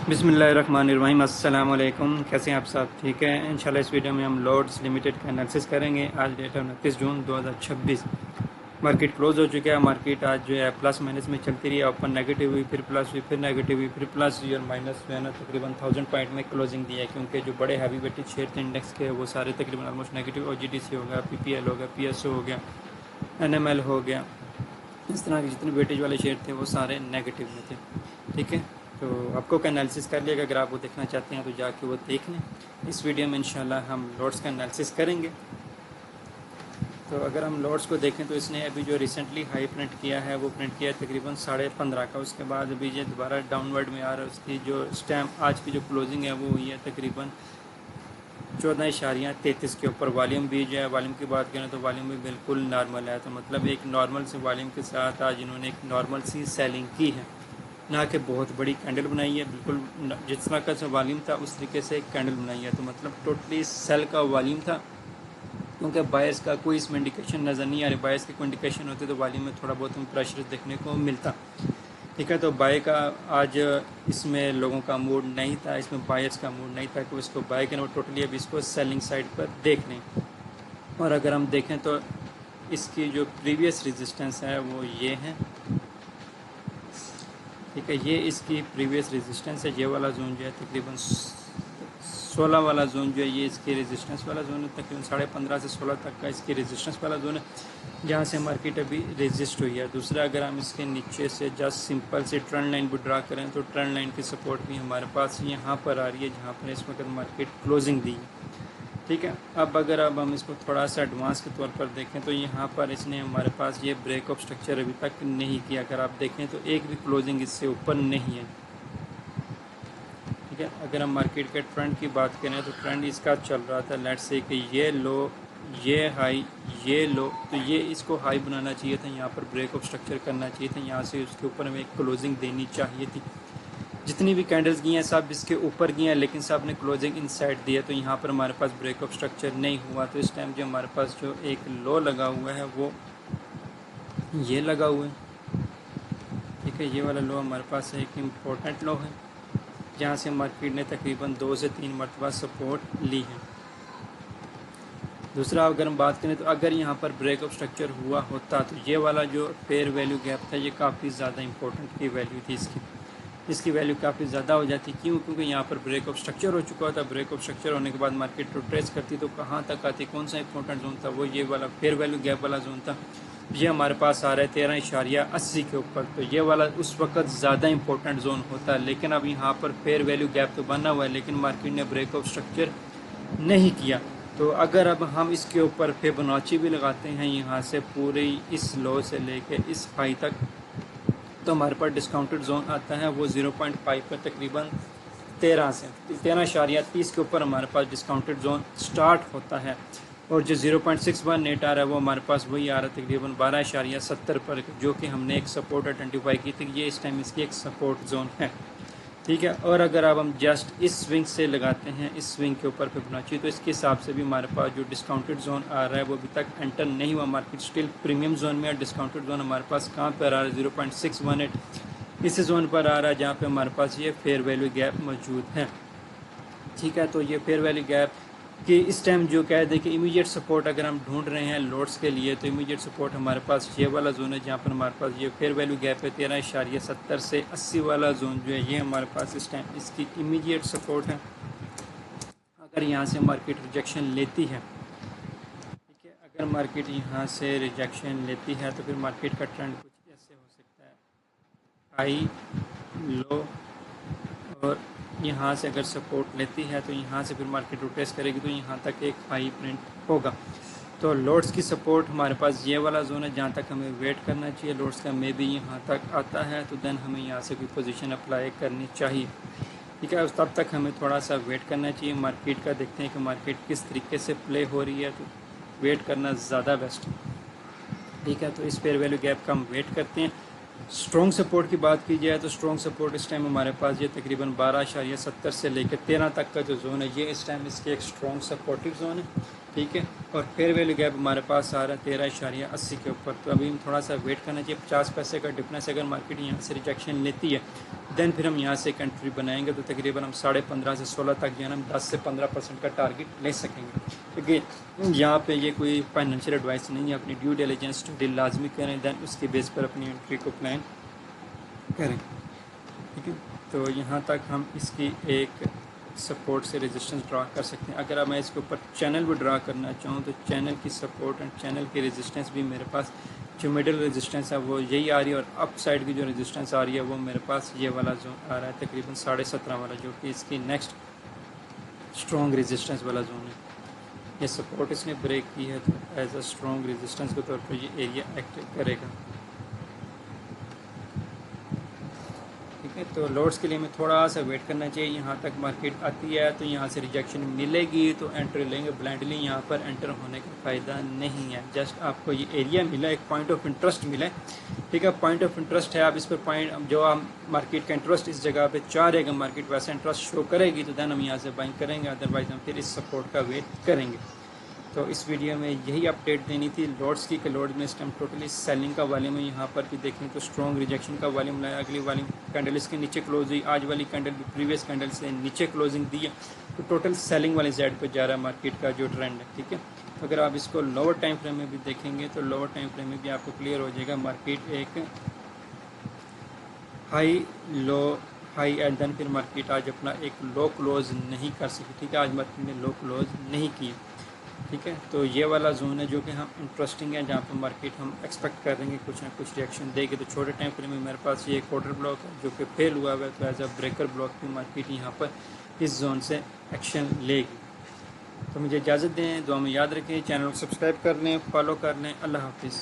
बिस्मिल्लाहिर्रहमानिर्रहीम। अस्सलाम वालेकुम। कैसे हैं आप सब? ठीक है। इंशाल्लाह इस वीडियो में हम लॉर्ड्स लिमिटेड का एनालिसिस करेंगे। आज डेट है 29 जून 2026। मार्केट क्लोज हो चुका है। मार्केट आज जो है प्लस माइनस में चलती रही है। ओपन नेगेटिव हुई, फिर प्लस हुई, फिर नेगेटिव हुई, फिर प्लस हुई और माइनस जो है ना तकरीबन 1000 पॉइंट में क्लोजिंग दी है, क्योंकि जो बड़े हैवी वेटेड शेयर थे इंडेक्स के वो सारे तकरीबन ऑलमोस्ट नेगेटिव। OGDC हो गया, PPL हो गया, PSO हो गया, NML हो गया, इस तरह के जितने वेटेज वाले शेयर थे वो सारे नेगेटिव में थे। ठीक है, तो आपको का एनालिसिस कर लिएगा। अगर आप वो देखना चाहते हैं तो जाके वो देख लें। इस वीडियो में इंशाल्लाह हम लॉट्स का एनालिसिस करेंगे। तो अगर हम लॉट्स को देखें तो इसने अभी जो रिसेंटली हाई प्रिंट किया है वो प्रिंट किया है तकरीबन 15.5 का। उसके बाद अभी ये दोबारा डाउनवर्ड में आ रहा है। उसकी जो स्टैम्प आज की जो क्लोजिंग है वो हुई है तकरीबन 14.33 के ऊपर। वॉल्यूम भी जो है, वॉल्यूम की बात करें तो वॉल्यूम भी बिल्कुल नॉर्मल है। तो मतलब एक नॉर्मल से वॉल्यूम के साथ आज इन्होंने एक नॉर्मल सी सेलिंग की है, ना कि बहुत बड़ी कैंडल बनाई है। बिल्कुल जिस तरह का वॉल्यूम था उस तरीके से एक कैंडल बनाई है। तो मतलब टोटली सेल का वॉल्यूम था, क्योंकि बायर्स का कोई इसमें इंडिकेशन नज़र नहीं आ रही। बायर्स की कोई इंडिकेशन होती तो वॉल्यूम में थोड़ा बहुत प्रेशर देखने को मिलता। ठीक है, तो बाय का आज इसमें लोगों का मूड नहीं था, इसमें बायर्स का मूड नहीं था कि इसको बाय करें। वो टोटली अभी इसको सेलिंग साइड पर देख लें। और अगर हम देखें तो इसकी जो प्रीवियस रेजिस्टेंस है वो ये है। ठीक है, ये इसकी प्रीवियस रेजिस्टेंस है। ये वाला जोन जो है तकरीबन 16 वाला जोन जो है ये इसकी रेजिस्टेंस वाला जोन है। तकरीबन 15.5 से 16 तक का इसकी रेजिस्टेंस वाला जोन है, जहाँ से मार्केट अभी रेजिस्ट हुई है। दूसरा, अगर हम इसके नीचे से जस्ट सिंपल से ट्रेंड लाइन भी ड्रा करें तो ट्रेंड लाइन की सपोर्ट भी हमारे पास यहाँ पर आ रही है, जहाँ पर इस वक्त मार्केट क्लोजिंग दी है। ठीक है, अब हम इसको थोड़ा सा एडवांस के तौर पर देखें तो यहाँ पर इसने हमारे पास ये ब्रेक ऑफ स्ट्रक्चर अभी तक नहीं किया। अगर आप देखें तो एक भी क्लोजिंग इससे ऊपर नहीं है। ठीक है, अगर हम मार्केट के ट्रेंड की बात करें तो ट्रेंड इसका चल रहा था लेट्स से कि ये लो, ये हाई, ये लो, तो ये इसको हाई बनाना चाहिए था, यहाँ पर ब्रेक ऑफ स्ट्रक्चर करना चाहिए था, यहाँ से उसके ऊपर हमें एक क्लोजिंग देनी चाहिए थी। जितनी भी कैंडल्स गई हैं सब इसके ऊपर गई हैं, लेकिन सब ने क्लोजिंग इनसाइड दी है। तो यहाँ पर हमारे पास ब्रेक ऑफ स्ट्रक्चर नहीं हुआ। तो इस टाइम जो हमारे पास जो एक लो लगा हुआ है वो ये लगा हुआ है। ठीक है, ये वाला लो हमारे पास एक इम्पोर्टेंट लो है, जहाँ से मार्केट ने तकरीबन 2 से 3 मरतबा सपोर्ट ली है। दूसरा, अगर हम बात करें तो अगर यहाँ पर ब्रेक ऑफ स्ट्रक्चर हुआ होता तो ये वाला जो फेयर वैल्यू गैप था ये काफ़ी ज़्यादा इंपॉर्टेंट की वैल्यू थी। इसकी वैल्यू काफ़ी ज़्यादा हो जाती। क्यों? क्योंकि यहाँ पर ब्रेक ऑफ स्ट्रक्चर हो चुका था। ब्रेक ऑफ स्ट्रक्चर होने के बाद मार्केट तो ट्रेस करती तो कहाँ तक आती, कौन सा इंपॉर्टेंट जोन था? वो ये वाला फेयर वैल्यू गैप वाला जोन था। ये हमारे पास आ रहा है 13.80 के ऊपर। तो ये वाला उस वक्त ज़्यादा इंपॉर्टेंट जोन होता है, लेकिन अब यहाँ पर फेयर वैल्यू गैप तो बना हुआ है, लेकिन मार्केट ने ब्रेक ऑफ स्ट्रक्चर नहीं किया। तो अगर अब हम इसके ऊपर फिबोनाची भी लगाते हैं यहाँ से पूरे इस लो से लेके इस हाई तक, तो हमारे पास डिस्काउंटेड जोन आता है वो 0.5 पर तकरीबन 13 से 13.30 के ऊपर हमारे पास डिस्काउंटेड जोन स्टार्ट होता है। और जो 0.618 आ रहा है वो हमारे पास वही आ रहा है तकरीबन 12.70 पर, जो कि हमने एक सपोर्ट आइडेंटिफाई की थी। ये इस टाइम इसकी एक सपोर्ट जोन है। ठीक है, और अगर अब हम जस्ट इस स्विंग से लगाते हैं, इस स्विंग के ऊपर फिबोनाची, तो इसके हिसाब से भी हमारे पास जो डिस्काउंटेड जोन आ रहा है वो अभी तक एंटर नहीं हुआ। मार्केट स्टिल प्रीमियम जोन में है। डिस्काउंटेड जोन हमारे पास कहाँ पर आ रहा है? 0.618 इस जोन पर आ रहा है, जहाँ पे हमारे पास ये फेयर वैल्यू गैप मौजूद है। ठीक है, तो ये फेयर वैल्यू गैप कि इस टाइम जो कह दे कि इमीडिएट सपोर्ट अगर हम ढूंढ रहे हैं लोड्स के लिए, तो इमीडिएट सपोर्ट हमारे पास ये वाला जोन है, जहाँ पर हमारे पास ये फेयर वैल्यू गैप है 13.70 से 80 वाला जोन जो है ये हमारे पास इस टाइम इसकी इमीडिएट सपोर्ट है। अगर यहाँ से मार्केट रिजेक्शन लेती है, ठीक है, अगर मार्केट यहाँ से रिजेक्शन लेती है तो फिर मार्केट का ट्रेंड कुछ ऐसे हो सकता है, हाई लो, और यहाँ से अगर सपोर्ट लेती है तो यहाँ से फिर मार्केट रोटेस करेगी तो यहाँ तक एक हाई प्रिंट होगा। तो लॉट्स की सपोर्ट हमारे पास ये वाला जोन है, जहाँ तक हमें वेट करना चाहिए। लॉट्स का मे भी यहाँ तक आता है तो देन हमें यहाँ से कोई पोजीशन अप्लाई करनी चाहिए। ठीक है, तब तक हमें थोड़ा सा वेट करना चाहिए। मार्केट का देखते हैं कि मार्केट किस तरीके से प्ले हो रही है, तो वेट करना ज़्यादा बेस्ट है। ठीक है, तो इस फेयर वैल्यू गैप का हम वेट करते हैं। स्ट्रॉन्ग सपोर्ट की बात की जाए तो स्ट्रॉन्ग सपोर्ट इस टाइम हमारे पास ये तकरीबन 12.70 से लेकर 13 तक का जो जोन है ये इस टाइम इसके एक स्ट्रॉन्ग सपोर्टिव जोन है। ठीक है, और फेयर वैल्यू गैप हमारे पास आ रहा है 13.80 के ऊपर। तो अभी हम थोड़ा सा वेट करना चाहिए। 50 पैसे का डिफरेंस अगर मार्केट यहाँ से रिजेक्शन लेती है دین پھر ہم یہاں سے ایک انٹری بنائیں گے تو تقریباً ہم 15.5 سے 16 تک جو ہے نا 10 سے 15% کا ٹارگیٹ لے سکیں گے. کیونکہ یہاں پہ یہ کوئی فائنینشیل ایڈوائس نہیں ہے. اپنی ڈیو ڈیلیجنس اسٹڈی لازمی کریں, دین اس کے بیس پر اپنی انٹری کو پلان کریں. ٹھیک ہے, تو یہاں تک ہم اس کی ایک سپورٹ سے ریزسٹنس ڈرا کر سکتے ہیں. اگر میں اس کے اوپر چینل بھی ڈرا کرنا چاہوں تو چینل کی سپورٹ اینڈ چینل کی ریزسٹنس بھی میرے پاس جو مڈل ریزسٹنس ہے وہ یہی آ رہی ہے, اور اپ سائڈ کی جو ریزسٹنس آ رہی ہے وہ میرے پاس یہ والا زون آ رہا ہے تقریباً 17.5 والا, جو کہ اس کی نیکسٹ اسٹرانگ ریزسٹنس والا زون ہے. یہ سپورٹ اس نے بریک کی ہے تو ایز اے اسٹرانگ ریزسٹنس کے طور پر یہ ایریا ایکٹ کرے گا. ٹھیک ہے, تو لوڈس کے لیے ہمیں تھوڑا سا ویٹ کرنا چاہیے. یہاں تک مارکیٹ آتی ہے تو یہاں سے ریجیکشن ملے گی تو انٹر لیں گے. بلائنڈلی یہاں پر انٹر ہونے کا فائدہ نہیں ہے. جسٹ آپ کو یہ ایریا ملا, ایک پوائنٹ آف انٹرسٹ ملا. ٹھیک ہے, پوائنٹ آف انٹرسٹ ہے. آپ اس پر پوائنٹ جو آپ مارکیٹ کا انٹرسٹ اس جگہ پہ چاہ رہے گا, مارکیٹ ویسا انٹرسٹ شو کرے گی تو دین ہم یہاں سے بائنگ کریں گے, ادروائز ہم پھر اس سپورٹ کا ویٹ کریں گے. تو اس ویڈیو میں یہی اپڈیٹ دینی تھی لوڈس کی, کہ لوڈ میں اس ٹائم ٹوٹلی سیلنگ کا والیوم ہے. یہاں پر بھی دیکھیں تو اسٹرانگ ریجیکشن کا والیوم لایا, اگلی والیوم کینڈل اس کے نیچے کلوز ہوئی, آج والی کینڈل بھی پریویس کینڈل سے نیچے کلوزنگ دی ہے, تو ٹوٹل سیلنگ والے سائڈ پہ جا رہا ہے مارکیٹ کا جو ٹرینڈ ہے. ٹھیک ہے, تو اگر آپ اس کو لوور ٹائم فریم میں بھی دیکھیں گے تو لوور ٹائم فریم میں بھی آپ کو کلیئر ہو جائے گا. مارکیٹ ایک ہائی اینڈ دین پھر مارکیٹ آج اپنا ایک لو کلوز نہیں کر سکی. ٹھیک ہے, آج مارکیٹ نے لو کلوز نہیں کی. ٹھیک ہے, تو یہ والا زون ہے جو کہ ہم انٹرسٹنگ ہے, جہاں پہ مارکیٹ ہم ایکسپیکٹ کر رہے ہیں کہ کچھ نہ کچھ ریئیکشن دے گی. تو چھوٹے ٹائم فریم میں میرے پاس یہ کوارٹر بلاک ہے جو کہ فیل ہوا ہے, تو ایز اے بریکر بلاک کی مارکیٹ یہاں پر اس زون سے ایکشن لے گی. تو مجھے اجازت دیں, دعا میں یاد رکھیں, چینل کو سبسکرائب کر لیں, فالو کر لیں. اللہ حافظ.